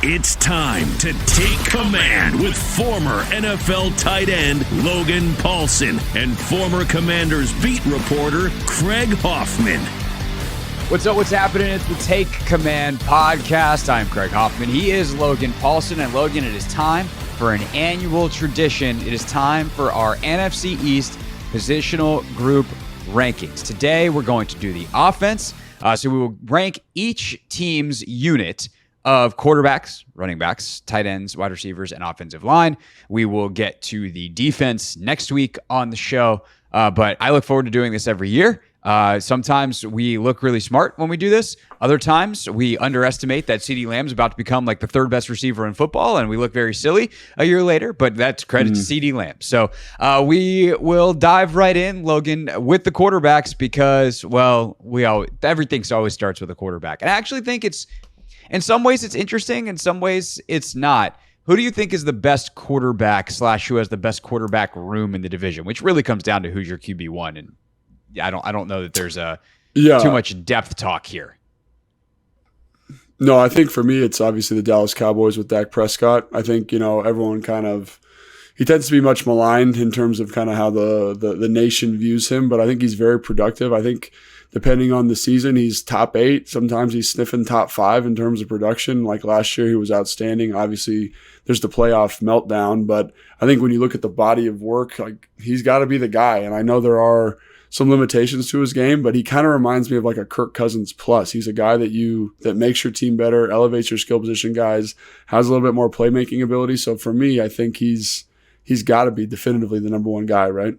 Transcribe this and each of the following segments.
It's time to take command with former NFL tight end Logan Paulsen and former Commanders beat reporter Craig Hoffman. What's up? What's happening? It's the Take Command podcast. I'm Craig Hoffman. He is Logan Paulsen. And Logan, it is time for an annual tradition. It is time for our NFC East positional group rankings. Today, we're going to do the offense. So we will rank each team's unit of quarterbacks, running backs, tight ends, wide receivers, and offensive line. We will get to the defense next week on the show, but I look forward to doing this every year. Sometimes we look really smart when we do this. Other times we underestimate that CeeDee Lamb's about to become like the third best receiver in football, and we look very silly a year later, but that's credit to CeeDee Lamb. So we will dive right in, Logan, with the quarterbacks because, well, everything always starts with a quarterback. And I actually think in some ways it's interesting, in some ways it's not. Who do you think is the best quarterback / who has the best quarterback room in the division, which really comes down to who's your QB1? And I don't know that there's too much depth talk here. No, I think for me it's obviously the Dallas Cowboys with Dak Prescott. I think, everyone he tends to be much maligned in terms of kind of how the nation views him, but I think he's very productive. I think depending on the season, he's top 8. Sometimes he's sniffing top 5 in terms of production. Like last year, he was outstanding. Obviously, there's the playoff meltdown, but I think when you look at the body of work, like he's got to be the guy. And I know there are some limitations to his game, but he kind of reminds me of like a Kirk Cousins plus. He's a guy that makes your team better, elevates your skill position guys, has a little bit more playmaking ability. So for me, I think he's got to be definitively the number one guy, right?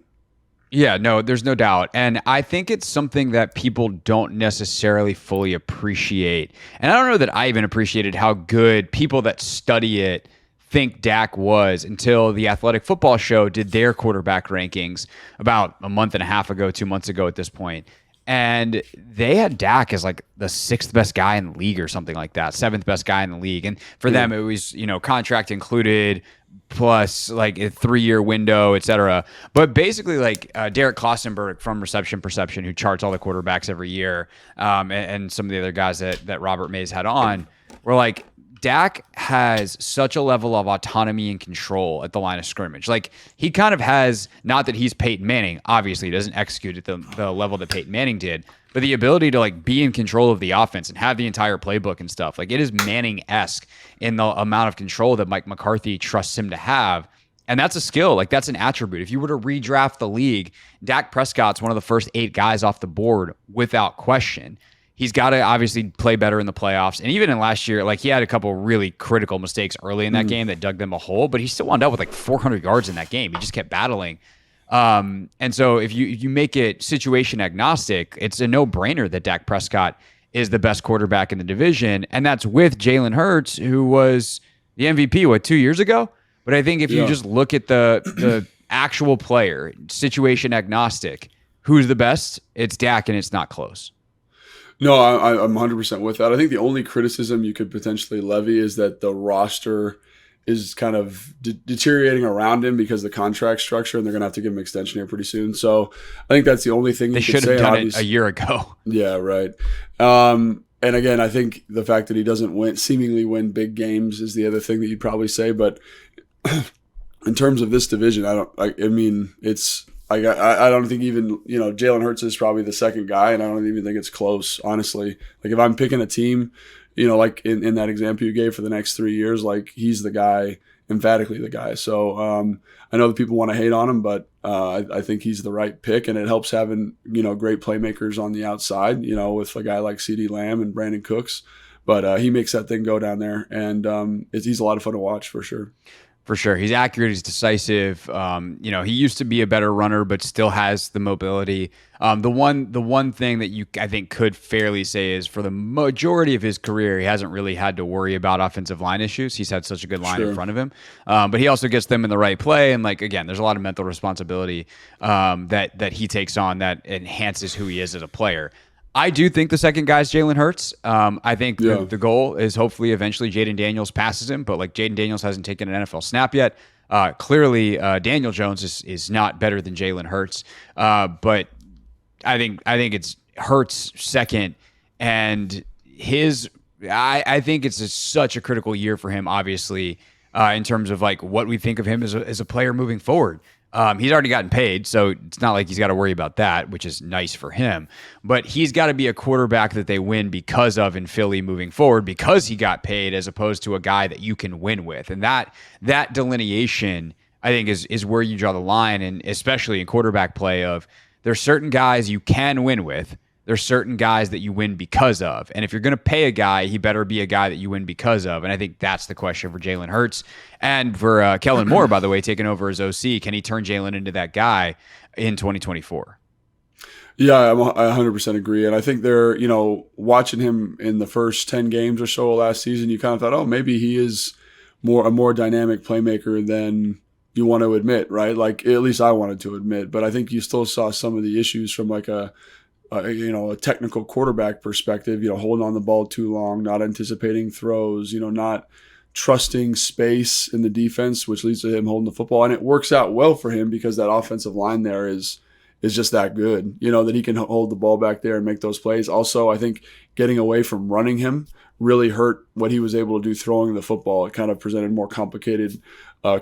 Yeah, no, there's no doubt. And I think it's something that people don't necessarily fully appreciate. And I don't know that I even appreciated how good people that study it think Dak was until the Athletic Football Show did their quarterback rankings about a month and a half ago, 2 months ago at this point. And they had Dak as like the 6th best guy in the league or something like that, 7th best guy in the league. And for them, it was, contract included, plus like a 3-year window, et cetera. But basically like Derek Klossenberg from Reception Perception, who charts all the quarterbacks every year, and some of the other guys that Robert Mays had on, were like, Dak has such a level of autonomy and control at the line of scrimmage. Like he kind of has, not that he's Peyton Manning, obviously he doesn't execute at the level that Peyton Manning did, but the ability to like be in control of the offense and have the entire playbook and stuff. Like it is Manning-esque in the amount of control that Mike McCarthy trusts him to have. And that's a skill. Like that's an attribute. If you were to redraft the league, Dak Prescott's one of the first 8 guys off the board without question. He's got to obviously play better in the playoffs. And even in last year, like he had a couple really critical mistakes early in that game that dug them a hole, but he still wound up with like 400 yards in that game. He just kept battling. And so if you make it situation agnostic, it's a no-brainer that Dak Prescott is the best quarterback in the division. And that's with Jalen Hurts, who was the MVP, 2 years ago? But I think if you just look at the actual player, situation agnostic, who's the best? It's Dak, and it's not close. No, I'm 100% with that. I think the only criticism you could potentially levy is that the roster is kind of deteriorating around him because of the contract structure, and they're going to have to give him an extension here pretty soon. So I think that's the only thing they should have done it a year ago. Yeah, right. And again, I think the fact that he doesn't seemingly win big games is the other thing that you'd probably say. But in terms of this division, I don't think even, Jalen Hurts is probably the second guy, and I don't even think it's close, honestly. Like if I'm picking a team, like in that example you gave for the next 3 years, like he's the guy, emphatically the guy. So I know that people want to hate on him, but I think he's the right pick, and it helps having, great playmakers on the outside, with a guy like CeeDee Lamb and Brandon Cooks. But he makes that thing go down there, and he's a lot of fun to watch for sure. For sure. He's accurate. He's decisive. He used to be a better runner, but still has the mobility. The one thing that I think could fairly say is for the majority of his career, he hasn't really had to worry about offensive line issues. He's had such a good line in front of him. But he also gets them in the right play. And again, there's a lot of mental responsibility that he takes on that enhances who he is as a player. I do think the second guy is Jalen Hurts. I think the goal is hopefully eventually Jayden Daniels passes him, but Jayden Daniels hasn't taken an NFL snap yet. Clearly, Daniel Jones is not better than Jalen Hurts, but I think it's Hurts second, and his I think it's such a critical year for him, obviously, in terms of like what we think of him as a player moving forward. He's already gotten paid, so it's not like he's got to worry about that, which is nice for him. But he's got to be a quarterback that they win because of in Philly moving forward, because he got paid, as opposed to a guy that you can win with. And that delineation, I think, is where you draw the line, and especially in quarterback play of there's certain guys you can win with. There's certain guys that you win because of. And if you're going to pay a guy, he better be a guy that you win because of. And I think that's the question for Jalen Hurts. And for Kellen Moore, by the way, taking over as OC, can he turn Jalen into that guy in 2024? Yeah, I 100% agree. And I think they're, watching him in the first 10 games or so last season, you kind of thought, oh, maybe he is a more dynamic playmaker than you want to admit, right? Like, at least I wanted to admit. But I think you still saw some of the issues from like a technical quarterback perspective, holding on the ball too long, not anticipating throws, not trusting space in the defense, which leads to him holding the football. And it works out well for him because that offensive line there is just that good, that he can hold the ball back there and make those plays. Also, I think getting away from running him really hurt what he was able to do throwing the football. It kind of presented more complicated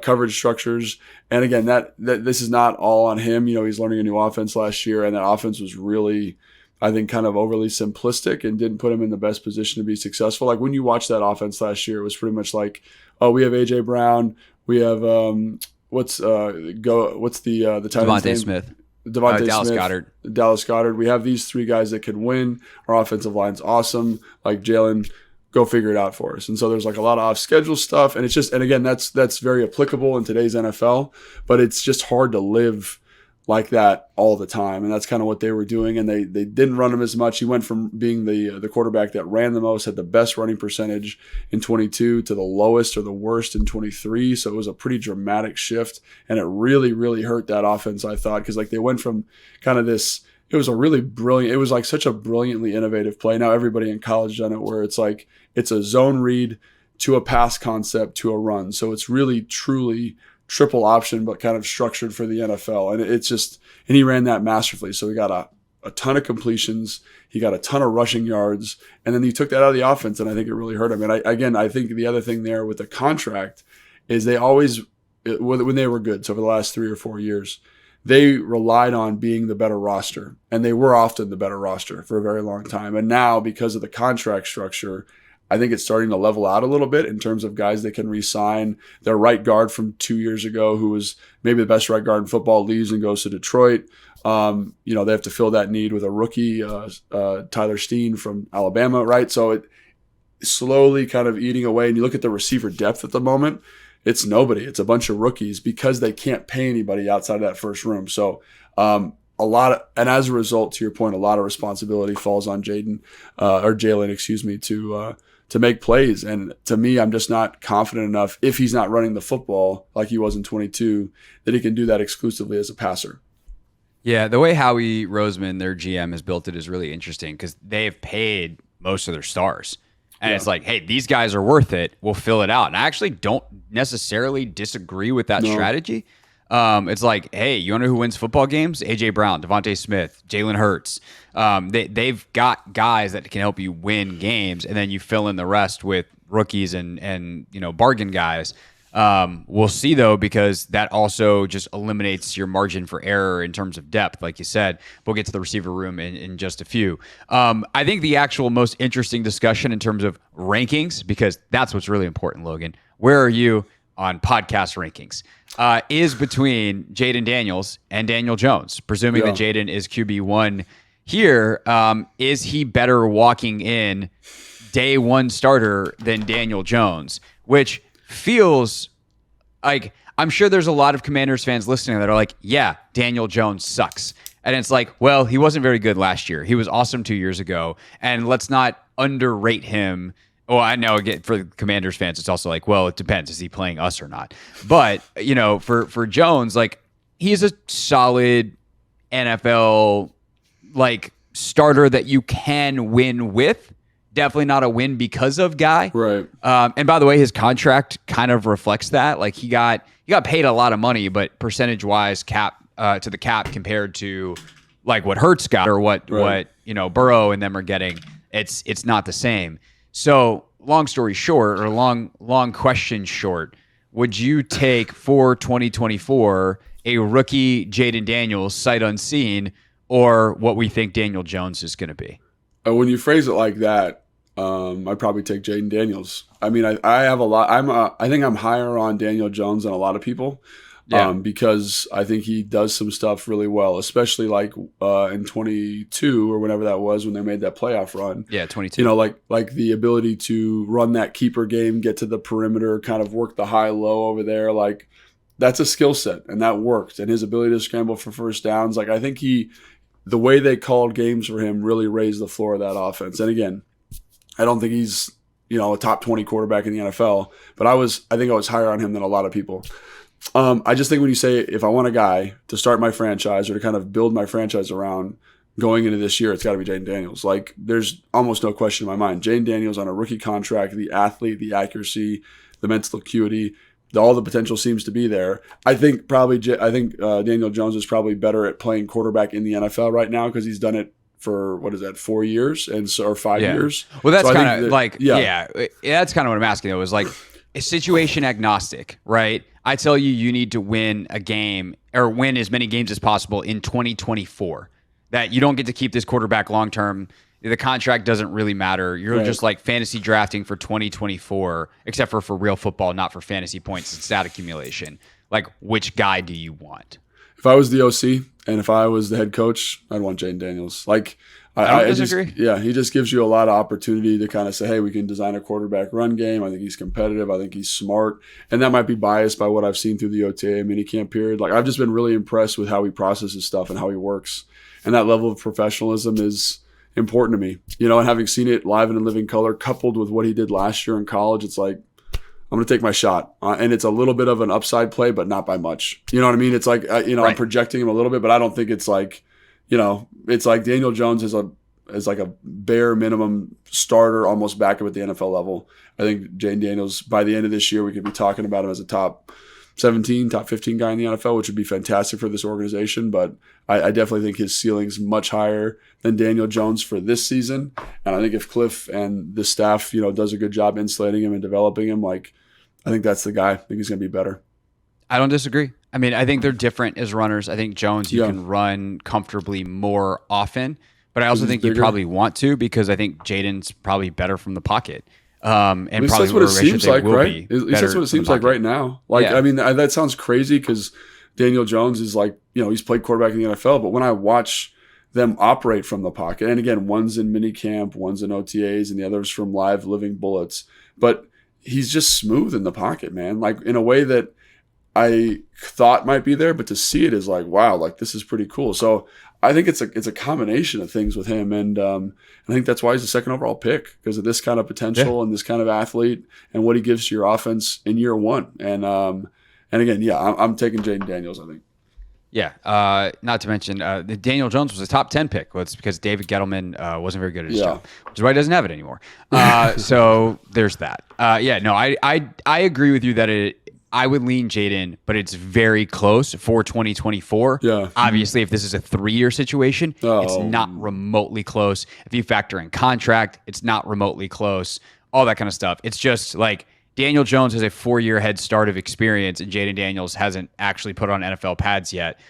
coverage structures. And again, that this is not all on him. He's learning a new offense last year, and that offense was really, I think, kind of overly simplistic and didn't put him in the best position to be successful. Like when you watch that offense last year, it was pretty much like, oh, we have AJ Brown, we have what's the tight end's name? Smith. Dallas Goedert. We have these three guys that can win. Our offensive line's awesome. Like Jalen, go figure it out for us. And so there's like a lot of off schedule stuff. And it's just, and again, that's very applicable in today's NFL, but it's just hard to live like that all the time. And that's kind of what they were doing. And they didn't run him as much. He went from being the quarterback that ran the most, had the best running percentage in 22 to the lowest or the worst in 23. So it was a pretty dramatic shift. And it really, really hurt that offense, I thought, because like they went from kind of this, it was like such a brilliantly innovative play. Now everybody in college done it, where it's like, it's a zone read to a pass concept to a run. So it's really, truly triple option, but kind of structured for the NFL. And and he ran that masterfully. So he got a ton of completions. He got a ton of rushing yards. And then he took that out of the offense, and I think it really hurt him. And I think the other thing there with the contract is they always, when they were good, so for the last 3 or 4 years, they relied on being the better roster. And they were often the better roster for a very long time. And now, because of the contract structure, I think it's starting to level out a little bit in terms of guys they can re-sign. Their right guard from 2 years ago, who was maybe the best right guard in football, leaves and goes to Detroit. They have to fill that need with a rookie, Tyler Steen from Alabama, right? So it slowly kind of eating away. And you look at the receiver depth at the moment, it's nobody. It's a bunch of rookies because they can't pay anybody outside of that first room. So and as a result, to your point, a lot of responsibility falls on Jayden, or Jalen, to make plays. And to me, I'm just not confident enough, if he's not running the football like he was in 22, that he can do that exclusively as a passer. Yeah, the way Howie Roseman, their GM, has built it is really interesting because they've paid most of their stars. And it's like, hey, these guys are worth it. We'll fill it out. And I actually don't necessarily disagree with that strategy. It's like, hey, you want to know who wins football games? AJ Brown, Devontae Smith, Jalen Hurts. They've got guys that can help you win games, and then you fill in the rest with rookies and bargain guys. We'll see though, because that also just eliminates your margin for error in terms of depth, like you said. We'll get to the receiver room in just a few. I think the actual most interesting discussion in terms of rankings, because that's what's really important, Logan. Where are you on podcast rankings? Is between Jayden Daniels and Daniel Jones. Presuming that Jayden is QB1 here, is he better walking in day one starter than Daniel Jones? Which feels like, I'm sure there's a lot of Commanders fans listening that are like, yeah, Daniel Jones sucks. And it's like, well, he wasn't very good last year. He was awesome 2 years ago. And let's not underrate him. Well, I know, again, for the Commanders fans, it's also like, well, it depends. Is he playing us or not? But, for Jones, like, he's a solid NFL, like, starter that you can win with. Definitely not a win because of guy. Right. And by the way, his contract kind of reflects that. Like, he got paid a lot of money, but percentage-wise, to the cap compared to, like, what Hurts got or what Burrow and them are getting, it's not the same. So long story short, or long question short, would you take for 2024 a rookie Jayden Daniels sight unseen, or what we think Daniel Jones is going to be? When you phrase it like that, I'd probably take Jayden Daniels. I mean, I have a lot. I think I'm higher on Daniel Jones than a lot of people. Yeah. Because I think he does some stuff really well, especially like in 22 or whenever that was when they made that playoff run. Yeah, 22. You know, like the ability to run that keeper game, get to the perimeter, kind of work the high-low over there. Like that's a skill set, and that worked. And his ability to scramble for first downs, like I think the way they called games for him really raised the floor of that offense. And again, I don't think he's a top 20 quarterback in the NFL, but I think I was higher on him than a lot of people. I just think when you say, if I want a guy to start my franchise or to kind of build my franchise around going into this year, it's got to be Jayden Daniels. Like, there's almost no question in my mind. Jayden Daniels on a rookie contract, the athlete, the accuracy, the mental acuity, all the potential seems to be there. I think Daniel Jones is probably better at playing quarterback in the NFL right now because he's done it for 4 years or 5 years. Well, that's so kind of that's kind of what I'm asking though, is like a situation agnostic, right? I tell you need to win a game or win as many games as possible in 2024. That you don't get to keep this quarterback long term. The contract doesn't really matter. You're just like fantasy drafting for 2024, except for real football, not for fantasy points and stat accumulation. Like, which guy do you want? If I was the OC and if I was the head coach, I'd want Jayden Daniels. Like, I don't disagree. He just gives you a lot of opportunity to kind of say, hey, we can design a quarterback run game. I think he's competitive. I think he's smart. And that might be biased by what I've seen through the OTA minicamp period. Like, I've just been really impressed with how he processes stuff and how he works. And that level of professionalism is important to me. And having seen it live and in living color, coupled with what he did last year in college, it's like, I'm going to take my shot. And it's a little bit of an upside play, but not by much. You know what I mean? It's like, right. I'm projecting him a little bit, but I don't think it's like, it's like Daniel Jones is like a bare minimum starter, almost backup at the NFL level. I think Jayden Daniels, by the end of this year, we could be talking about him as a top 17, top 15 guy in the NFL, which would be fantastic for this organization. But I definitely think his ceiling's much higher than Daniel Jones for this season. And I think if Cliff and the staff, does a good job insulating him and developing him, like, I think that's the guy. I think he's going to be better. I don't disagree. I mean, I think they're different as runners. I think Jones, you can run comfortably more often, but I also think you probably want to because I think Jayden's probably better from the pocket. And at least probably that's what it seems like, right? At least that's what it seems like right now. Like, I mean, that sounds crazy because Daniel Jones is like, he's played quarterback in the NFL, but when I watch them operate from the pocket, and again, one's in minicamp, one's in OTAs, and the other's from live living bullets, but he's just smooth in the pocket, man. Like, in a way that I thought might be there, but to see it is like, wow, like this is pretty cool. So I think it's a combination of things with him, and I think that's why he's the second overall pick because of this kind of potential and this kind of athlete and what he gives to your offense in year one. And again, I'm taking Jayden Daniels, I think. Yeah, not to mention Daniel Jones was a top 10 pick. Well, it's because David Gettleman wasn't very good at his job, which is why he doesn't have it anymore. So there's that. I agree with you that I would lean Jayden, but it's very close for 2024. Yeah. Obviously, if this is a 3-year situation, it's not remotely close. If you factor in contract, it's not remotely close. All that kind of stuff. It's just like Daniel Jones has a 4-year head start of experience, and Jayden Daniels hasn't actually put on NFL pads yet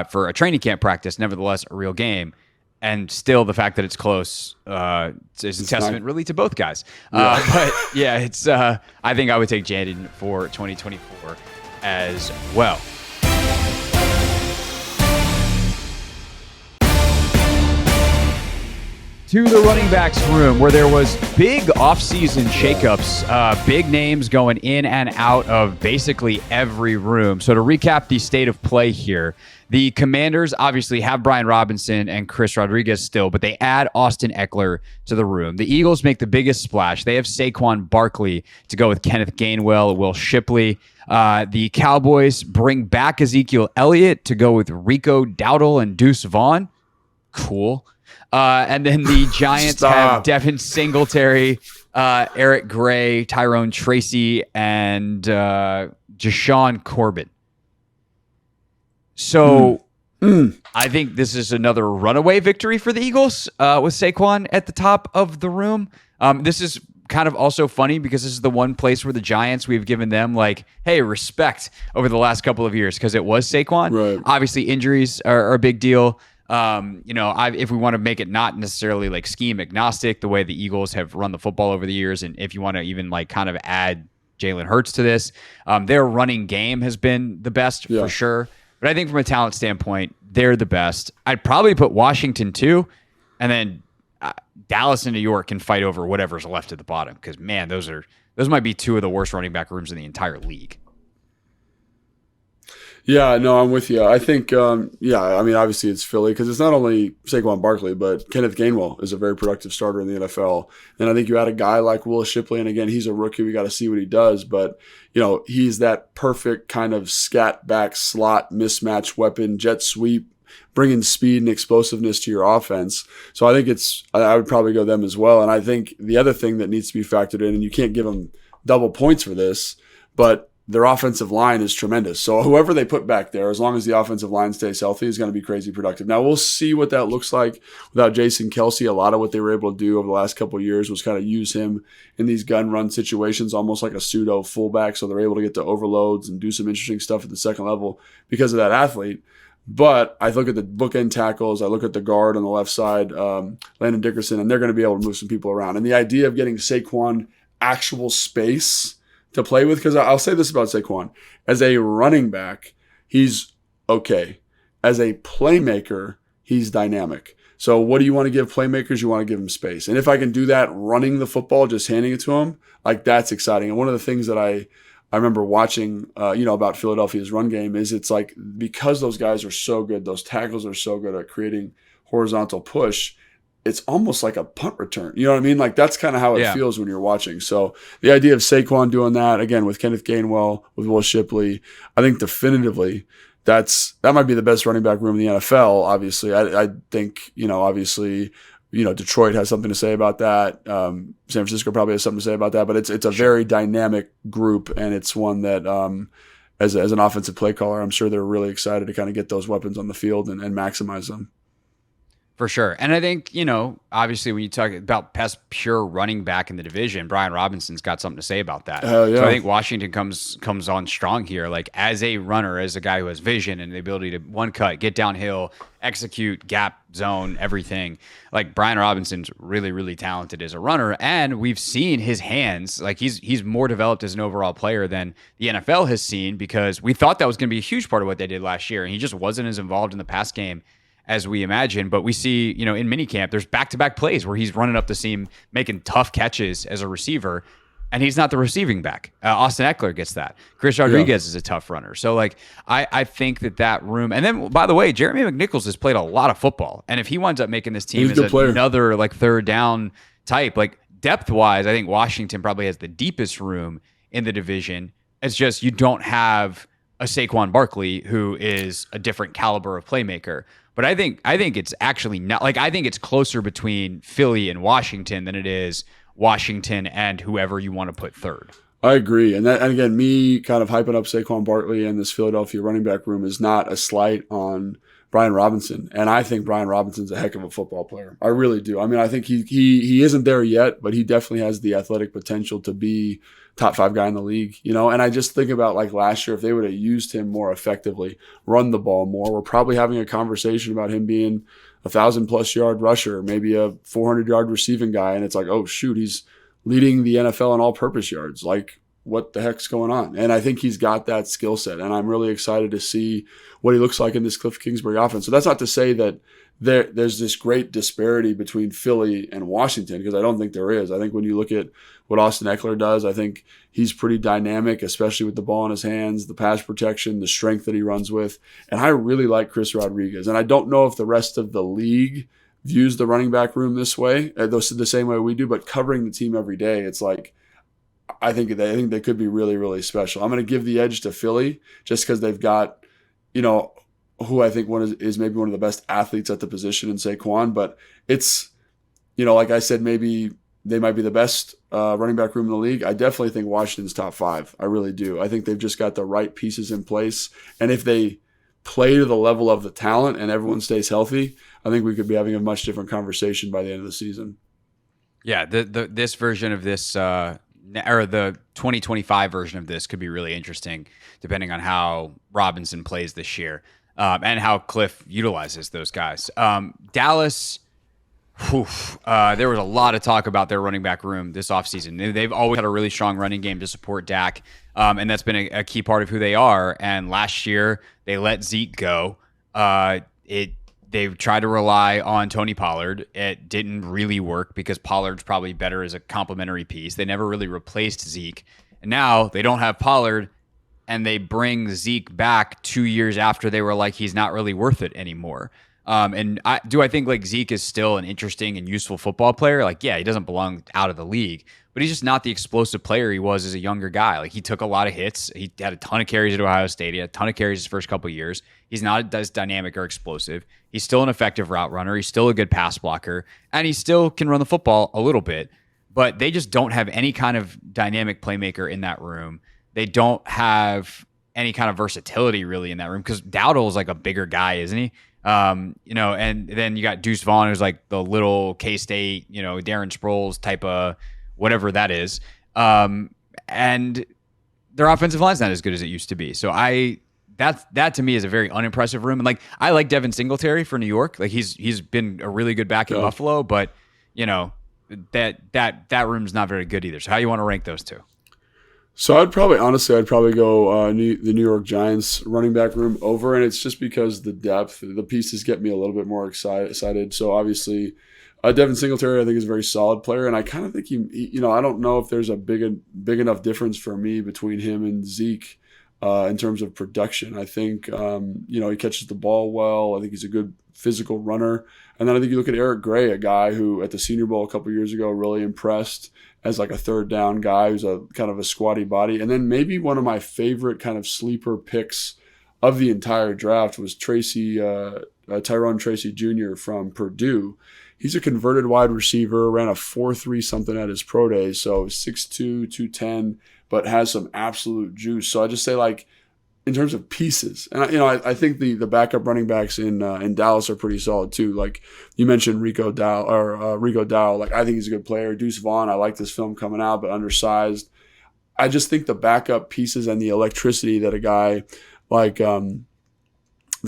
for a training camp practice. Nevertheless, a real game. And still, the fact that it's close is a testament really to both guys. But yeah, it's. I think I would take Jayden for 2024 as well. To the running backs room, where there was big offseason shakeups, big names going in and out of basically every room. So to recap the state of play here, the Commanders obviously have Brian Robinson and Chris Rodriguez still, but they add Austin Eckler to the room. The Eagles make the biggest splash. They have Saquon Barkley to go with Kenneth Gainwell, Will Shipley. The Cowboys bring back Ezekiel Elliott to go with Rico Dowdle and Deuce Vaughn. Cool. And then the Giants have Devin Singletary, Eric Gray, Tyrone Tracy, and Jashawn Corbin. So I think this is another runaway victory for the Eagles with Saquon at the top of the room. This is kind of also funny because this is the one place where the Giants, we've given them like, hey, respect over the last couple of years because it was Saquon. Right. Obviously, injuries are a big deal. If we want to make it not necessarily like scheme agnostic, the way the Eagles have run the football over the years, and if you want to even like kind of add Jalen Hurts to this, their running game has been the best for sure. But I think from a talent standpoint, they're the best. I'd probably put Washington too, and then Dallas and New York can fight over whatever's left at the bottom because, man, those might be two of the worst running back rooms in the entire league. Yeah, no, I'm with you. I think, obviously it's Philly because it's not only Saquon Barkley, but Kenneth Gainwell is a very productive starter in the NFL. And I think you add a guy like Will Shipley, and again, he's a rookie. We got to see what he does. But, he's that perfect kind of scat back slot mismatch weapon, jet sweep, bringing speed and explosiveness to your offense. So I think I would probably go them as well. And I think the other thing that needs to be factored in, and you can't give them double points for this, but their offensive line is tremendous. So whoever they put back there, as long as the offensive line stays healthy, is going to be crazy productive. Now we'll see what that looks like without Jason Kelce. A lot of what they were able to do over the last couple of years was kind of use him in these gun run situations, almost like a pseudo fullback. So they're able to get to overloads and do some interesting stuff at the second level because of that athlete. But I look at the bookend tackles, I look at the guard on the left side, Landon Dickerson, and they're going to be able to move some people around. And the idea of getting Saquon actual space to play with, because I'll say this about Saquon. As a running back, he's okay. As a playmaker, he's dynamic. So what do you want to give playmakers? You want to give them space. And if I can do that running the football, just handing it to him, like that's exciting. And one of the things that I remember watching, about Philadelphia's run game is it's like because those guys are so good, those tackles are so good at creating horizontal push, it's almost like a punt return. You know what I mean? Like that's kind of how it feels when you're watching. So the idea of Saquon doing that, again, with Kenneth Gainwell, with Will Shipley, I think definitively that might be the best running back room in the NFL. Obviously, I think, obviously, Detroit has something to say about that. San Francisco probably has something to say about that, but it's a very dynamic group, and it's one that, as an offensive play caller, I'm sure they're really excited to kind of get those weapons on the field and maximize them. For sure. And I think, obviously when you talk about best pure running back in the division, Brian Robinson's got something to say about that. Yeah. So I think Washington comes on strong here, like as a runner, as a guy who has vision and the ability to one cut, get downhill, execute, gap, zone, everything. Like Brian Robinson's really, really talented as a runner. And we've seen his hands, like he's more developed as an overall player than the NFL has seen because we thought that was going to be a huge part of what they did last year. And he just wasn't as involved in the pass game as we imagine. But we see, in minicamp, there's back-to-back plays where he's running up the seam, making tough catches as a receiver, and he's not the receiving back. Austin Eckler gets that. Chris Rodriguez is a tough runner. So, I think that room. And then, by the way, Jeremy McNichols has played a lot of football. And if he winds up making this team as another, third down type, depth-wise, I think Washington probably has the deepest room in the division. It's just you don't have a Saquon Barkley who is a different caliber of playmaker. But I think it's actually not I think it's closer between Philly and Washington than it is Washington and whoever you want to put third. I agree. And again, me kind of hyping up Saquon Barkley and this Philadelphia running back room is not a slight on Brian Robinson. And I think Brian Robinson's a heck of a football player. I really do. I mean, I think he isn't there yet, but he definitely has the athletic potential to be top 5 guy in the league, and I just think about last year, if they would have used him more effectively, run the ball more, we're probably having a conversation about him being 1,000+ yard rusher, maybe a 400-yard receiving guy. And it's like, oh shoot, he's leading the NFL in all purpose yards. Like what the heck's going on? And I think he's got that skill set, and I'm really excited to see what he looks like in this Cliff Kingsbury offense. So that's not to say that there's this great disparity between Philly and Washington, because I don't think there is. I think when you look at what Austin Eckler does, I think he's pretty dynamic, especially with the ball in his hands, the pass protection, the strength that he runs with. And I really like Chris Rodriguez. And I don't know if the rest of the league views the running back room this way, the same way we do, but covering the team every day, it's like, I think they could be really, really special. I'm going to give the edge to Philly just because they've got, who I think is maybe one of the best athletes at the position in Saquon. But it's, like I said, maybe they might be the best running back room in the league. I definitely think Washington's top 5. I really do. I think they've just got the right pieces in place. And if they play to the level of the talent and everyone stays healthy, I think we could be having a much different conversation by the end of the season. Yeah, this version of this, or the 2025 version of this, could be really interesting, depending on how Robinson plays this year, and how Cliff utilizes those guys. Dallas, there was a lot of talk about their running back room this offseason. They've always had a really strong running game to support Dak, and that's been a key part of who they are. And last year, they let Zeke go. They've tried to rely on Tony Pollard. It didn't really work because Pollard's probably better as a complementary piece. They never really replaced Zeke. And now they don't have Pollard, and they bring Zeke back 2 years after they were like, he's not really worth it anymore. And I think like Zeke is still an interesting and useful football player. Like, yeah, he doesn't belong out of the league, but he's just not the explosive player he was as a younger guy. Like, he took a lot of hits. He had a ton of carries at Ohio State. He had a ton of carries his first couple of years. He's not as dynamic or explosive. He's still an effective route runner. He's still a good pass blocker, and he still can run the football a little bit, but they just don't have any kind of dynamic playmaker in that room. They don't have any kind of versatility really in that room, because Dowdle is like a bigger guy, isn't he? And then you got Deuce Vaughn, who's like the little K-State, Darren Sproles type of whatever that is. And their offensive line's not as good as it used to be. So that to me is a very unimpressive room. And like, I like Devin Singletary for New York. Like, he's been a really good back in Buffalo, but that room's not very good either. So how you want to rank those two? So I'd probably go the New York Giants running back room over, and it's just because the depth, the pieces get me a little bit more excited. So obviously, Devin Singletary I think is a very solid player, and I kind of think he I don't know if there's a big enough difference for me between him and Zeke in terms of production. I think he catches the ball well. I think he's a good physical runner, and then I think you look at Eric Gray, a guy who at the Senior Bowl a couple years ago really impressed as like a third down guy who's a kind of a squatty body. And then maybe one of my favorite kind of sleeper picks of the entire draft was Tyrone Tracy Jr. from Purdue. He's a converted wide receiver, ran a 4.3 something at his pro day, so 6'2", 210, but has some absolute juice. So I just say, like, in terms of pieces, and I think the backup running backs in Dallas are pretty solid too. Like you mentioned, Rico Dowell. Like, I think he's a good player. Deuce Vaughn, I like this film coming out, but undersized. I just think the backup pieces and the electricity that a guy like the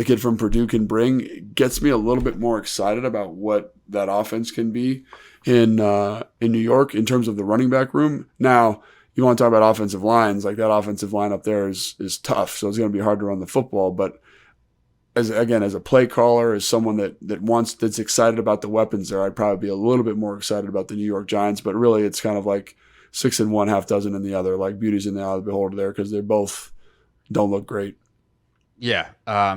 kid from Purdue can bring gets me a little bit more excited about what that offense can be in New York in terms of the running back room. Now, you want to talk about offensive lines, like that offensive line up there is tough, so it's going to be hard to run the football. But as a play caller, as someone that's excited about the weapons there, I'd probably be a little bit more excited about the New York Giants. But really, it's kind of like 6 in one, half dozen in the other. Like, beauty's in the eye of the beholder there, because they both don't look great. Yeah.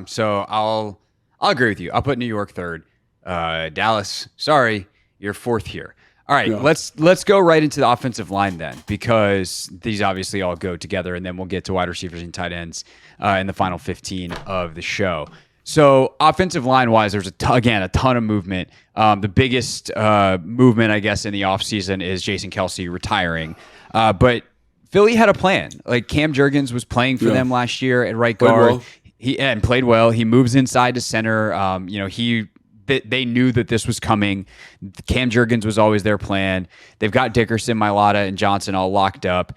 So I'll agree with you. I'll put New York third. Dallas, sorry, you're fourth here. All right, yeah. Let's go right into the offensive line then, because these obviously all go together, and then we'll get to wide receivers and tight ends in the final 15 of the show. So offensive line-wise, there's a ton of movement. The biggest movement, I guess, in the offseason is Jason Kelce retiring. But Philly had a plan. Like, Cam Jurgens was playing for them last year at right guard. Well. He played well. He moves inside to center. They knew that this was coming. Cam Jurgens was always their plan. They've got Dickerson, Mailata, and Johnson all locked up.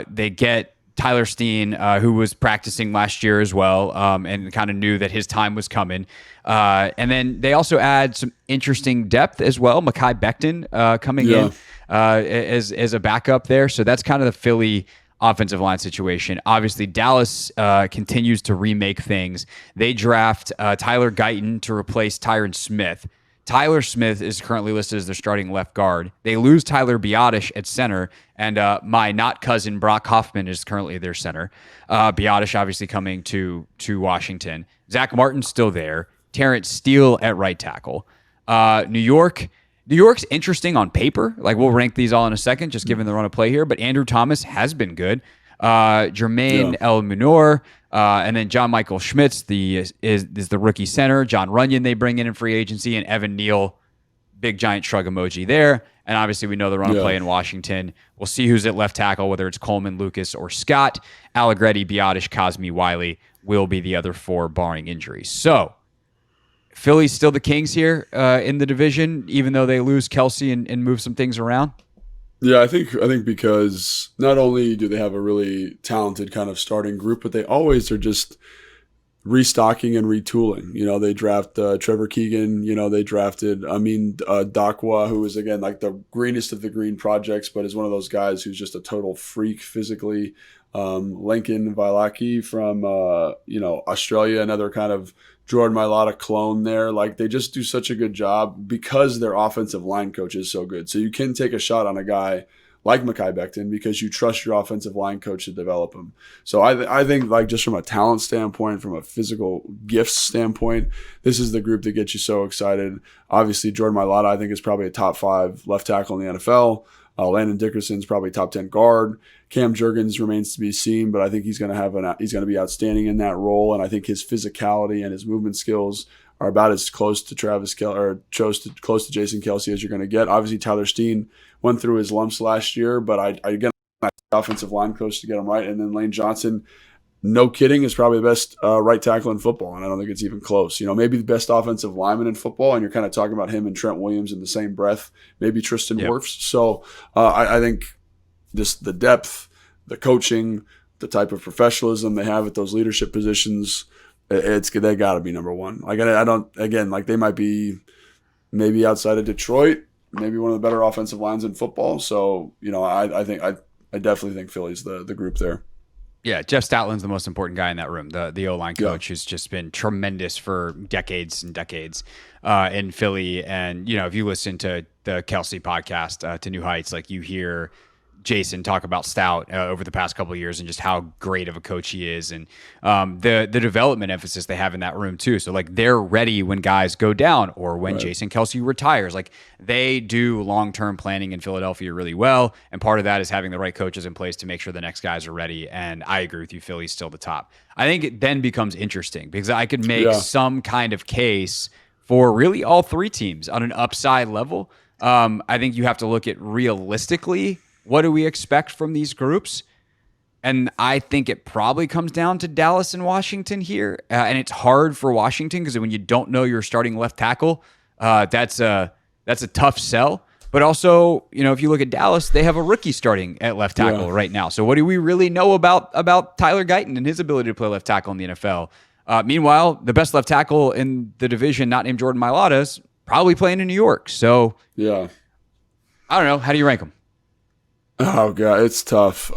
They get Tyler Steen, who was practicing last year as well, and kind of knew that his time was coming. And then they also add some interesting depth as well. Mekhi Becton coming in as a backup there. So that's kind of the Philly offensive line situation. Obviously, Dallas continues to remake things. They draft Tyler Guyton to replace Tyron Smith. Tyler Smith is currently listed as their starting left guard. They lose Tyler Biadasz at center, and my not cousin Brock Hoffman is currently their center. Biadasz obviously coming to Washington. Zach Martin's still there. Terrence Steele at right tackle. New York's interesting on paper. Like, we'll rank these all in a second, just given the run of play here. But Andrew Thomas has been good. Jermaine El Munor, and then John Michael Schmitz is the rookie center. John Runyon they bring in free agency, and Evan Neal, big giant shrug emoji there. And obviously we know the run of play in Washington. We'll see who's at left tackle, whether it's Coleman, Lucas, or Scott. Allegretti, Biadasz, Cosmi, Wiley will be the other four, barring injuries. So Philly's still the Kings here in the division, even though they lose Kelsey and move some things around. Yeah, I think because not only do they have a really talented kind of starting group, but they always are just restocking and retooling. They draft Trevor Keegan. They drafted Dakwa, who is again like the greenest of the green projects, but is one of those guys who's just a total freak physically. Lincoln Vailaki from Australia, another kind of Jordan Mailata clone there. Like they just do such a good job because their offensive line coach is so good. So you can take a shot on a guy like Mekhi Becton because you trust your offensive line coach to develop him. So I think like just from a talent standpoint, from a physical gifts standpoint, this is the group that gets you so excited. Obviously, Jordan Mailata I think is probably a top 5 left tackle in the NFL. Landon Dickerson's probably top 10 guard. Cam Jurgens remains to be seen, but I think he's going to be outstanding in that role, and I think his physicality and his movement skills are about as close to close to Jason Kelsey as you're going to get. Obviously, Tyler Steen went through his lumps last year, but I again, offensive line coach to get him right, and then Lane Johnson, no kidding, is probably the best right tackle in football, and I don't think it's even close. Maybe the best offensive lineman in football, and you're kind of talking about him and Trent Williams in the same breath, maybe Tristan Wirfs. So I think just the depth, the coaching, the type of professionalism they have at those leadership positions, they got to be number one. Like I don't, again, like they might be maybe outside of Detroit, maybe one of the better offensive lines in football. So I definitely think Philly's the group there. Yeah, Jeff Statlin's the most important guy in that room, the O-line coach who's just been tremendous for decades and decades in Philly. And, if you listen to the Kelsey podcast, To New Heights, like you hear Jason talk about Stout over the past couple of years and just how great of a coach he is, and the development emphasis they have in that room too. So like they're ready when guys go down or when Jason Kelsey retires. Like they do long-term planning in Philadelphia really well, and part of that is having the right coaches in place to make sure the next guys are ready. And I agree with you, Philly's still the top. I think it then becomes interesting because I could make some kind of case for really all 3 teams on an upside level. I think you have to look at realistically, what do we expect from these groups? And I think it probably comes down to Dallas and Washington here. And it's hard for Washington because when you don't know your starting left tackle, that's a tough sell. But also, if you look at Dallas, they have a rookie starting at left tackle right now. So what do we really know about Tyler Guyton and his ability to play left tackle in the NFL? Meanwhile, the best left tackle in the division, not named Jordan Mailata, is probably playing in New York. So I don't know. How do you rank them? Oh god, it's tough.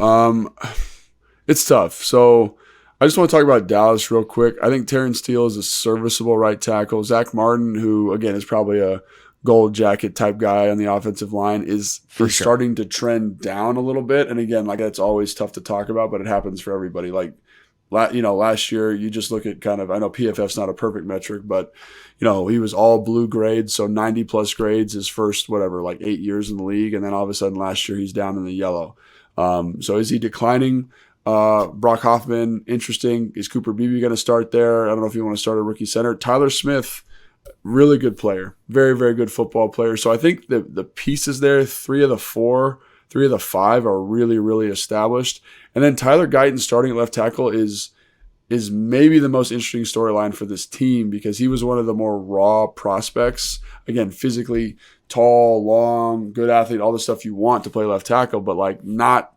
It's tough. So I just want to talk about Dallas real quick. I think Terrence Steele is a serviceable right tackle. Zach Martin, who again is probably a gold jacket type guy on the offensive line, is starting to trend down a little bit. And again, like that's always tough to talk about, but it happens for everybody. Like last year, you just look at I know PFF's not a perfect metric, but he was all blue grades, so 90 plus grades his first 8 years in the league, and then all of a sudden last year he's down in the yellow. So is he declining? Brock Hoffman, interesting. Is Cooper Beebe going to start there? I don't know if you want to start a rookie center. Tyler Smith, really good player, very, very good football player. So I think the pieces there, 3 of the 5 are really, really established. And then Tyler Guyton starting at left tackle is maybe the most interesting storyline for this team because he was one of the more raw prospects. Again, physically tall, long, good athlete, all the stuff you want to play left tackle, but not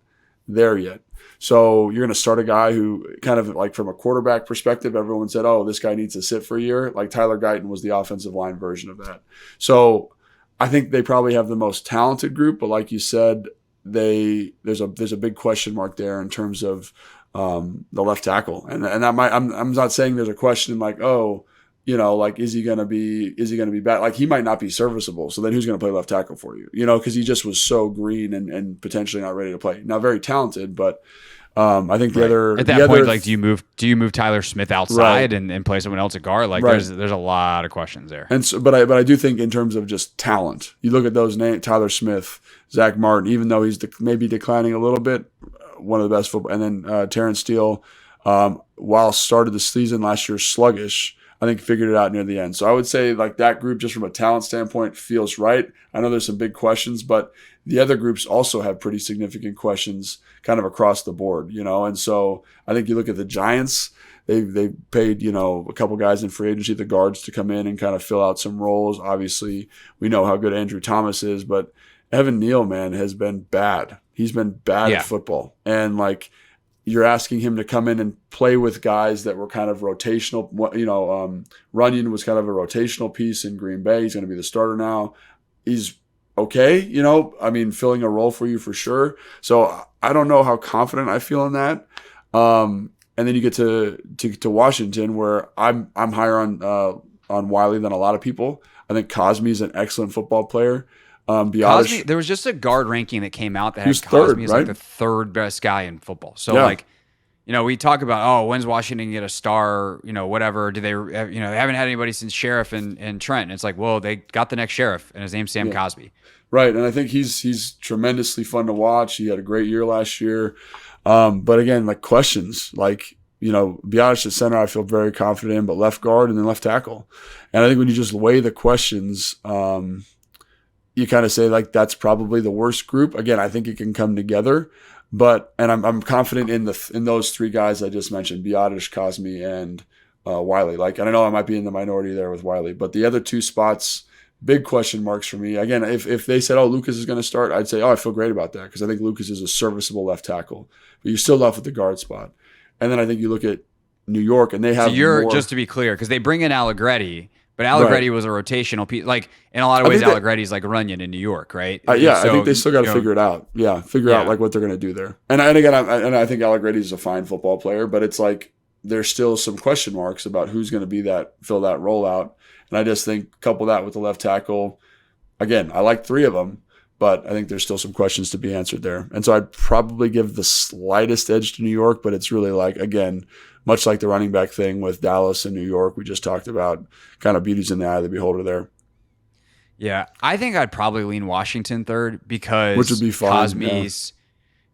there yet. So you're going to start a guy who kind of from a quarterback perspective, everyone said, oh, this guy needs to sit for a year. Like Tyler Guyton was the offensive line version of that. So I think they probably have the most talented group, but like you said, there's a big question mark there in terms of the left tackle, and that might I'm not saying there's a question is he gonna be bad? Like he might not be serviceable. So then who's gonna play left tackle for you? Because he just was so green and potentially not ready to play. Now very talented, but I think at that point, do you move Tyler Smith outside and play someone else at guard? There's a lot of questions there. And so, but I do think in terms of just talent, you look at those names: Tyler Smith, Zach Martin. Even though he's maybe declining a little bit, one of the best football. And then Terrence Steele, while started the season last year sluggish, I think figured it out near the end. So I would say that group, just from a talent standpoint, feels right. I know there's some big questions, but the other groups also have pretty significant questions kind of across the board, And so I think you look at the Giants, They paid, a couple guys in free agency, the guards, to come in and kind of fill out some roles. Obviously, we know how good Andrew Thomas is, but Evan Neal, man, has been bad. He's been bad at football. And like, you're asking him to come in and play with guys that were kind of rotational. Runyon was kind of a rotational piece in Green Bay. He's going to be the starter now. He's okay, filling a role for you for sure. So I don't know how confident I feel in that. And then you get to Washington, where I'm higher on Wiley than a lot of people. I think Cosme's an excellent football player. Cosme, there was just a guard ranking that came out that had Cosme as like the third best guy in football. So we talk about, when's Washington get a star, whatever. Do they, they haven't had anybody since Sheriff and Trent. And it's like, well, they got the next Sheriff, and his name's Sam Cosme. Right. And I think he's tremendously fun to watch. He had a great year last year. But again, like questions, Biotish at center, I feel very confident in, but left guard and then left tackle. And I think when you just weigh the questions, you kind of say like that's probably the worst group. Again, I think it can come together, and I'm confident in those three guys I just mentioned: Biotish, Cosme, and Wiley. And I know I might be in the minority there with Wiley, but the other two spots, big question marks for me. Again, if they said, Lucas is going to start, I'd say, I feel great about that, because I think Lucas is a serviceable left tackle, but you're still left with the guard spot. And then I think you look at New York, and they have just to be clear, because they bring in Allegretti. But Allegretti was a rotational piece. Like, in a lot of ways, Allegretti's like Runyon in New York, right? I think they still got to figure it out. Yeah, figure out like what they're going to do there. And again, I think Allegretti is a fine football player, but it's like there's still some question marks about who's going to fill that role out. And I just think couple that with the left tackle. Again, I like three of them, but I think there's still some questions to be answered there. And so I'd probably give the slightest edge to New York, but it's really like, again, much like the running back thing with Dallas and New York we just talked about, kind of beauty's in the eye of the beholder there. Yeah, I think I'd probably lean Washington third, because which would be fine.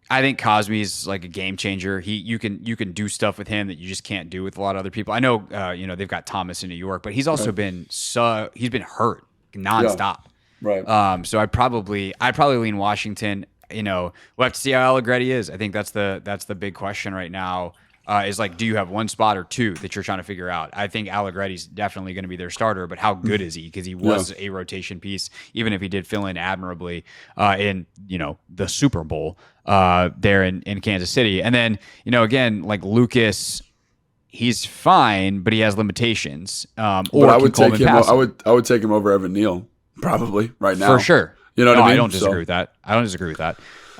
I think Cosme's like a game changer. You can do stuff with him that you just can't do with a lot of other people. I know they've got Thomas in New York, but he's also been hurt nonstop. Yeah. Right. So I'd probably lean Washington. We'll have to see how Allegretti is. I think that's the big question right now. Is like, do you have one spot or two that you're trying to figure out? I think Allegretti's definitely going to be their starter, but how good is he? Because he was a rotation piece, even if he did fill in admirably in the Super Bowl there in Kansas City. And then again, like Lucas, he's fine, but he has limitations. But I would take him. I would take him over Evan Neal probably right now for sure. You know what I mean? I don't disagree with that.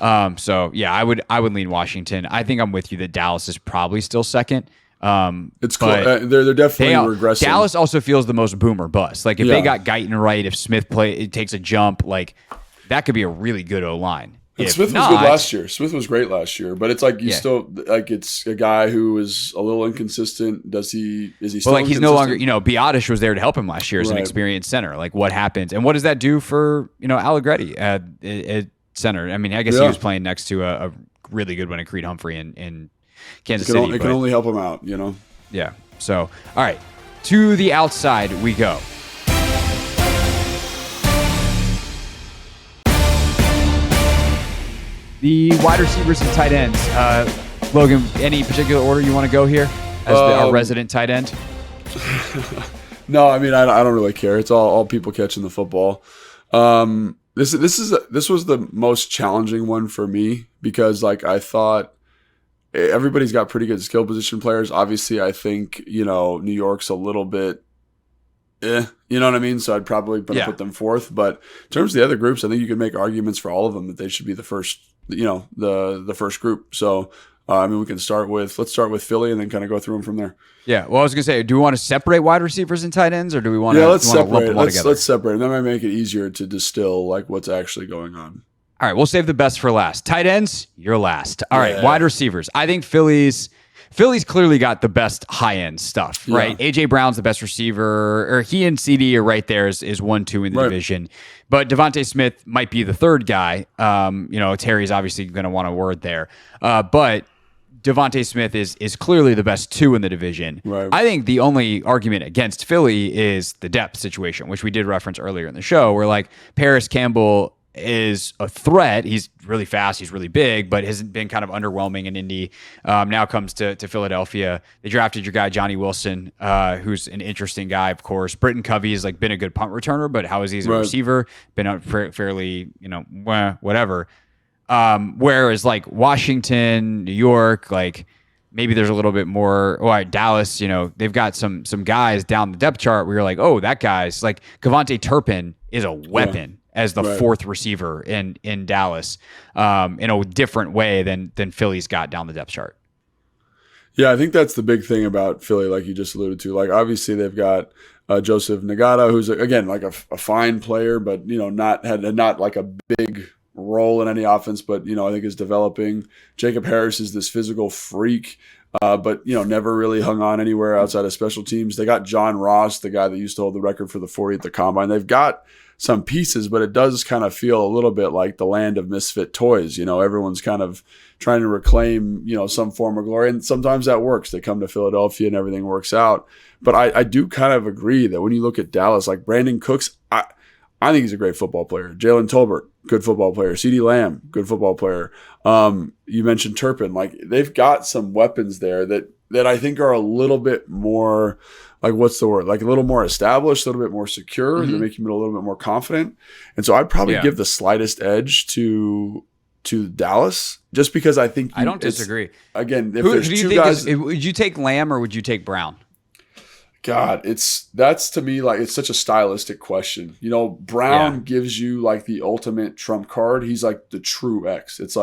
I would lean Washington. I think I'm with you that Dallas is probably still second. It's cool. They're definitely regressing. Dallas also feels the most boom or bust. Like if they got Guyton right, if Smith takes a jump, like that could be a really good O-line. Smith was good last year. Smith was great last year, but it's like still like it's a guy who is a little inconsistent. Is he still like he's no longer, Biotish was there to help him last year as an experienced center. Like what happens and what does that do for, Allegretti at center? I mean, I guess he was playing next to a really good one in Creed Humphrey in Kansas City. It can only help him out, Yeah. So, all right, to the outside we go. The wide receivers and tight ends. Logan, any particular order you want to go here as our resident tight end? No, I mean, I don't really care. It's all people catching the football. This was the most challenging one for me because like I thought everybody's got pretty good skill position players. Obviously, I think, New York's a little bit you know what I mean? So I'd probably put them fourth. But in terms of the other groups, I think you could make arguments for all of them that they should be the first, the first group. So, let's start with Philly and then kind of go through them from there. Yeah. Well, I was going to say, do we want to separate wide receivers and tight ends or do we want to let's separate lump them all together? Let's separate. That might make it easier to distill like what's actually going on. All right. We'll save the best for last. Tight ends, you're last. All right. Wide receivers. I think Philly's clearly got the best high-end stuff, right? A.J. Brown's the best receiver, or he and CD are right there as 1-2 in the division. But Devontae Smith might be the third guy. Terry's obviously going to want a word there. But Devontae Smith is clearly the best 2 in the division. Right. I think the only argument against Philly is the depth situation, which we did reference earlier in the show, where like Paris Campbell is a threat. He's really fast. He's really big, but hasn't been kind of underwhelming in Indy. Now comes to Philadelphia. They drafted your guy, Johnny Wilson, who's an interesting guy, of course. Britton Covey has been a good punt returner, but how is he as a receiver? Been fairly, whatever. Whereas Washington, New York, maybe there's a little bit more. All right, Dallas, they've got some guys down the depth chart where you're like, oh, that guy's Kevontae Turpin is a weapon as the fourth receiver in Dallas, in a different way than Philly's got down the depth chart. Yeah, I think that's the big thing about Philly, like you just alluded to. Obviously they've got Joseph Nagata, who's again a fine player, but not a big role in any offense, but I think is developing. Jacob Harris is this physical freak, but never really hung on anywhere outside of special teams. They got John Ross, the guy that used to hold the record for the 40 at the combine. They've got some pieces, but it does kind of feel a little bit like the land of misfit toys. Everyone's kind of trying to reclaim some form of glory, and sometimes that works. They come to Philadelphia and everything works out. But I do kind of agree that when you look at Dallas, Brandon Cooks, I think he's a great football player. Jalen Tolbert, good football player. CeeDee Lamb, good football player. You mentioned Turpin. They've got some weapons there that I think are a little bit more, what's the word? A little more established, a little bit more secure. Mm-hmm. They're making it a little bit more confident. And so I'd probably give the slightest edge to Dallas, just because I think I don't disagree. Again, if there's two guys, would you take Lamb or would you take Brown? God, that's to me it's such a stylistic question. Brown gives you the ultimate trump card. He's the true X. It's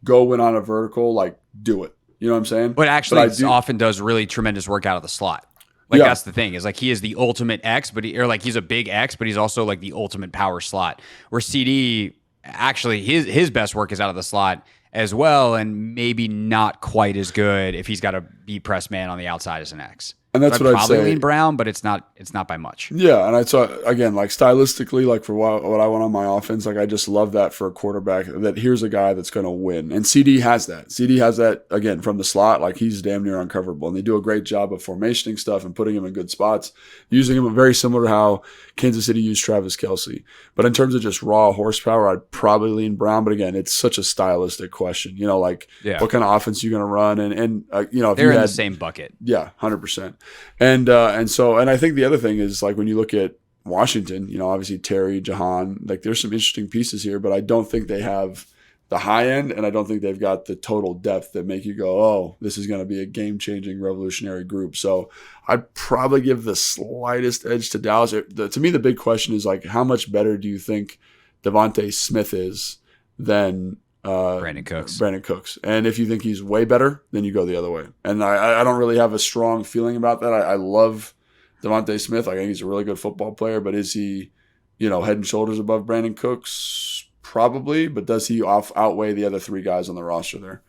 go in on a vertical, do it. You know what I'm saying? But actually, often does really tremendous work out of the slot. That's the thing is he is the ultimate X, but he's a big X, but he's also the ultimate power slot. Where CD actually his best work is out of the slot as well, and maybe not quite as good if he's got a B press man on the outside as an X. And that's so what I'd probably say. Lean Brown, but it's not by much. Yeah, and I saw again, stylistically, for what I want on my offense, I just love that for a quarterback. That here's a guy that's going to win, and CD has that. CD has that again from the slot. He's damn near uncoverable, and they do a great job of formationing stuff and putting him in good spots, using him very similar to how Kansas City used Travis Kelce. But in terms of just raw horsepower, I'd probably lean Brown. But again, it's such a stylistic question. What kind of offense are you going to run, and if they're in the same bucket. Yeah, 100%. And I think the other thing is when you look at Washington, obviously Terry, Jahan, there's some interesting pieces here, but I don't think they have the high end, and I don't think they've got the total depth that make you go, oh, this is going to be a game-changing, revolutionary group. So I'd probably give the slightest edge to Dallas. To me, the big question is how much better do you think Devontae Smith is than Brandon Cooks. And if you think he's way better, then you go the other way. And I don't really have a strong feeling about that. I love Devontae Smith. I think he's a really good football player, but is he, head and shoulders above Brandon Cooks? Probably, but does he outweigh the other three guys on the roster there?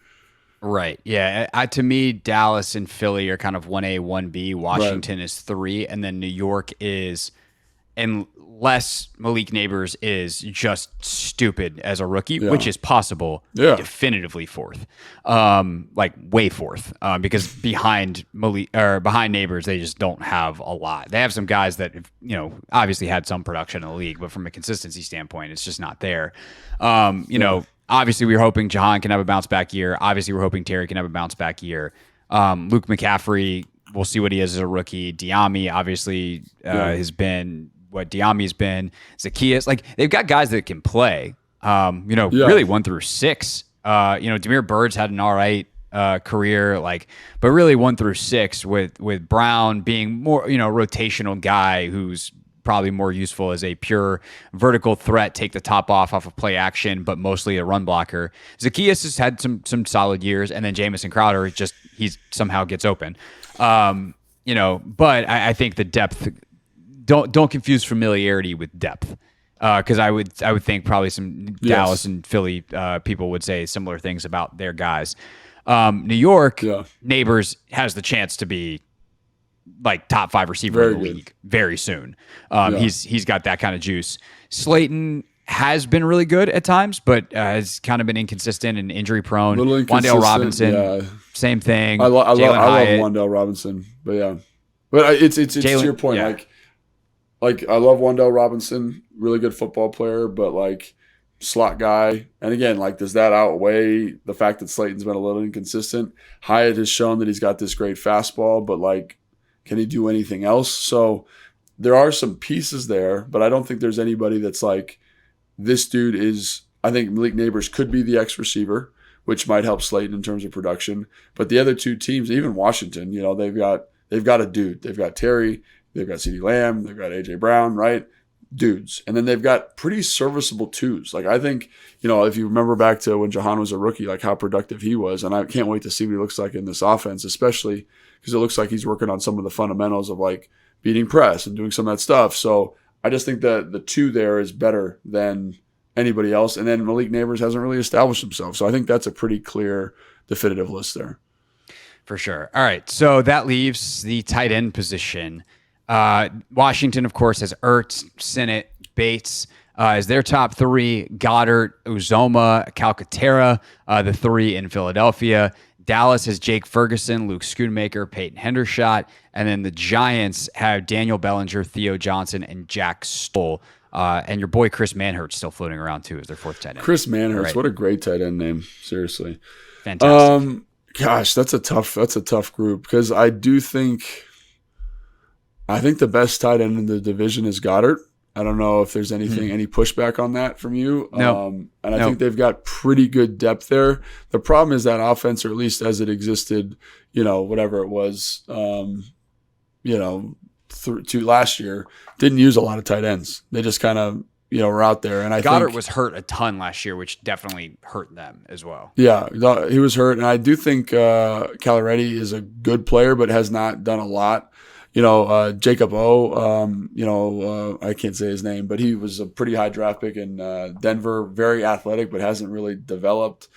Right. Yeah. To me, Dallas and Philly are kind of 1A, 1B. Washington is 3, and then New York is, unless Malik Neighbors is just stupid as a rookie, which is possible, definitively 4th, way 4th, because behind Neighbors, they just don't have a lot. They have some guys that have, obviously had some production in the league, but from a consistency standpoint, it's just not there. Obviously we were hoping Jahan can have a bounce back year. Obviously we're hoping Terry can have a bounce back year. Luke McCaffrey, we'll see what he is as a rookie. Diami obviously has been what Diami's been. Zacchaeus, they've got guys that can play. Really 1 through 6. Demir Bird's had an all right career, but really 1 through 6 with Brown being more, rotational guy who's probably more useful as a pure vertical threat, take the top off of play action, but mostly a run blocker. Zacchaeus has had some solid years, and then Jamison Crowder he somehow gets open. But I think the depth, don't confuse familiarity with depth. Because I would think probably some Dallas and Philly people would say similar things about their guys. New York, Neighbors has the chance to be top 5 receiver in the league very soon. He's got that kind of juice. Slayton has been really good at times, but has kind of been inconsistent and injury prone. Wan'Dale Robinson, same thing. I love Wan'Dale Robinson, but it's to your point. I love Wan'Dale Robinson, really good football player, but slot guy. And again, like, does that outweigh the fact that Slayton's been a little inconsistent? Hyatt has shown that he's got this great fastball, but like, can he do anything else? So there are some pieces there, but I don't think there's anybody that's like, this dude is, I think Malik Neighbors could be the X receiver, which might help Slayton in terms of production. But the other two teams, even Washington, they've got a dude. They've got Terry, they've got CeeDee Lamb, they've got AJ Brown, right? Dudes. And then they've got pretty serviceable twos. Like, I think, if you remember back to when Jahan was a rookie, like how productive he was. And I can't wait to see what he looks like in this offense, especially because it looks like he's working on some of the fundamentals of like beating press and doing some of that stuff. So I just think that the two there is better than anybody else. And then Malik Neighbors hasn't really established himself. So I think that's a pretty clear, definitive list there. For sure. All right. So that leaves the tight end position. Washington, of course, has Ertz, Sinnott, Bates as their top three. Goddard, Uzoma, Calcaterra, the three in Philadelphia. Dallas has Jake Ferguson, Luke Schoonmaker, Peyton Hendershot. And then the Giants have Daniel Bellinger, Theo Johnson, and Jack Stoll. And your boy Chris Manhertz still floating around too as their fourth tight end. Chris Manhertz, right. What a great tight end name. Seriously. Fantastic. Gosh, that's a tough group because I think the best tight end in the division is Goddard. I don't know if there's any pushback on that from you. No. And I think they've got pretty good depth there. The problem is that offense, or at least as it existed, whatever it was, to last year, didn't use a lot of tight ends. They just kind of, were out there. And Goddard was hurt a ton last year, which definitely hurt them as well. Yeah, he was hurt. And I do think Calaretti is a good player, but has not done a lot. Jacob O, I can't say his name, but he was a pretty high draft pick in Denver, very athletic, but hasn't really developed.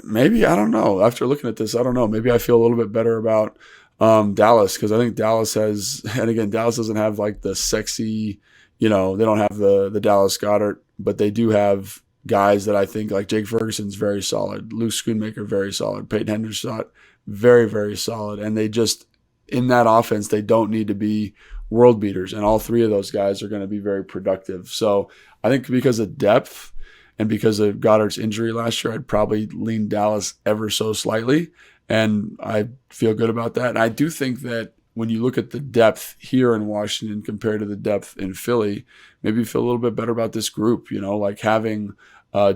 Maybe, I don't know. After looking at this, I don't know. Maybe I feel a little bit better about Dallas because I think Dallas has, and again, Dallas doesn't have like the sexy, they don't have the Dallas Goddard, but they do have guys that I think like Jake Ferguson's very solid, Luke Schoonmaker very solid, Peyton Hendershot very, very solid, and they just, in that offense, they don't need to be world beaters, and all three of those guys are going to be very productive. So I think because of depth and because of Goddard's injury last year, I'd probably lean Dallas ever so slightly, and I feel good about that. And I do think that when you look at the depth here in Washington compared to the depth in Philly, maybe you feel a little bit better about this group, like having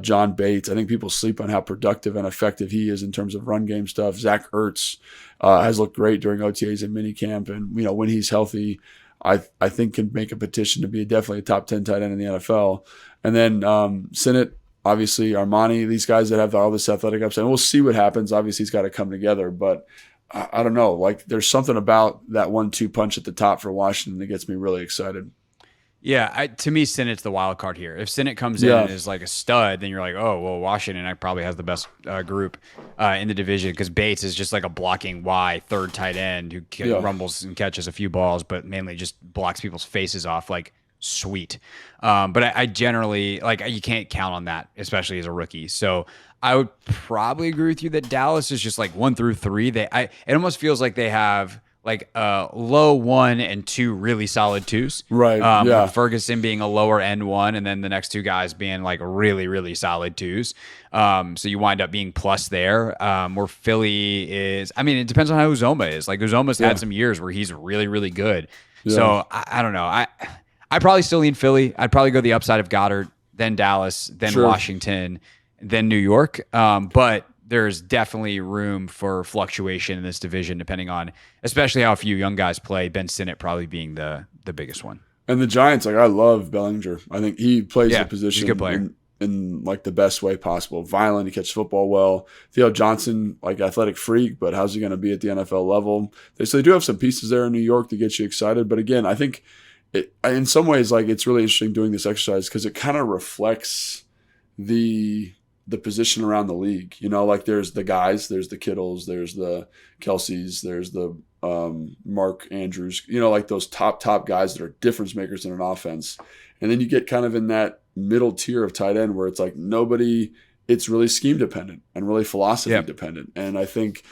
John Bates. I think people sleep on how productive and effective he is in terms of run game stuff. Zach Ertz has looked great during OTAs and minicamp, and when he's healthy, I think can make a petition to be definitely a top 10 tight end in the NFL. And then Sinnott, obviously Armani, these guys that have all this athletic upside. And we'll see what happens. Obviously, he's got to come together, but I don't know. Like, there's something about that 1-2 punch at the top for Washington that gets me really excited. Yeah, to me, Sinnott's the wild card here. If Sinnott comes in and is like a stud, then you're like, oh, well, Washington probably has the best group in the division because Bates is just like a blocking third tight end who rumbles and catches a few balls, but mainly just blocks people's faces off. Like, sweet. But I generally, like, you can't count on that, especially as a rookie. So I would probably agree with you that Dallas is just like 1 through 3. It almost feels like they have like low 1 and 2 really solid 2s. Right. With Ferguson being a lower end 1, and then the next 2 guys being like really, really solid 2s. So you wind up being plus there. Where Philly is, I mean, it depends on how Uzoma is. Like, Uzoma's had some years where he's really, really good. Yeah. So I don't know. I probably still lean Philly. I'd probably go the upside of Goddard, then Dallas, then Washington, then New York. But there's definitely room for fluctuation in this division, depending on especially how few young guys play. Ben Sinnott probably being the biggest one. And the Giants, like, I love Bellinger. I think he plays the position he's a good player. In like the best way possible. Violent, he catches football well. Theo Johnson, like, athletic freak, but how's he going to be at the NFL level? So they do have some pieces there in New York to get you excited. But again, I think in some ways, like, it's really interesting doing this exercise because it kind of reflects the position around the league. Like, there's the guys, there's the Kittles, there's the Kelseys, there's the Mark Andrews, like those top guys that are difference makers in an offense. And then you get kind of in that middle tier of tight end where it's like it's really scheme dependent and really philosophy dependent. And I think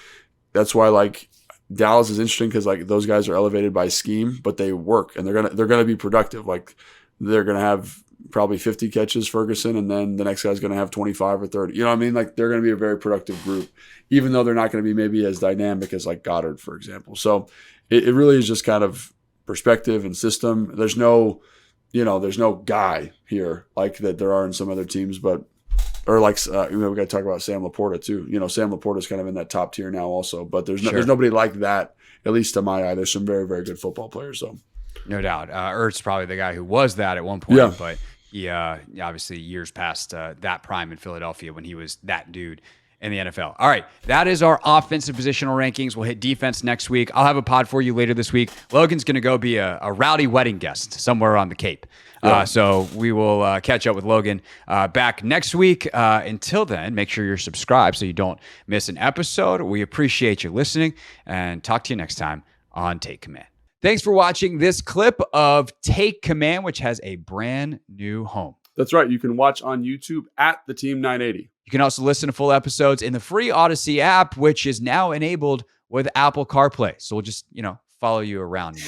that's why, like, Dallas is interesting because, like, those guys are elevated by scheme, but they work and they're gonna be productive. Like, they're gonna have probably 50 catches, Ferguson, and then the next guy's going to have 25 or 30. You know what I mean? Like they're going to be a very productive group, even though they're not going to be maybe as dynamic as like Goddard, for example. So it really is just kind of perspective and system. There's no guy here like that there are in some other teams, but or like we got to talk about Sam Laporta too. Sam Laporta's kind of in that top tier now also, but there's nobody like that, at least to my eye. There's some very, very good football players though. No doubt. Ertz probably the guy who was that at one point, but he obviously years past that prime in Philadelphia when he was that dude in the NFL. All right, that is our offensive positional rankings. We'll hit defense next week. I'll have a pod for you later this week. Logan's going to go be a rowdy wedding guest somewhere on the Cape. So we will catch up with Logan back next week. Until then, make sure you're subscribed so you don't miss an episode. We appreciate you listening, and talk to you next time on Take Command. Thanks for watching this clip of Take Command, which has a brand new home. That's right. You can watch on YouTube at the Team 980. You can also listen to full episodes in the free Odyssey app, which is now enabled with Apple CarPlay. So we'll just, follow you around.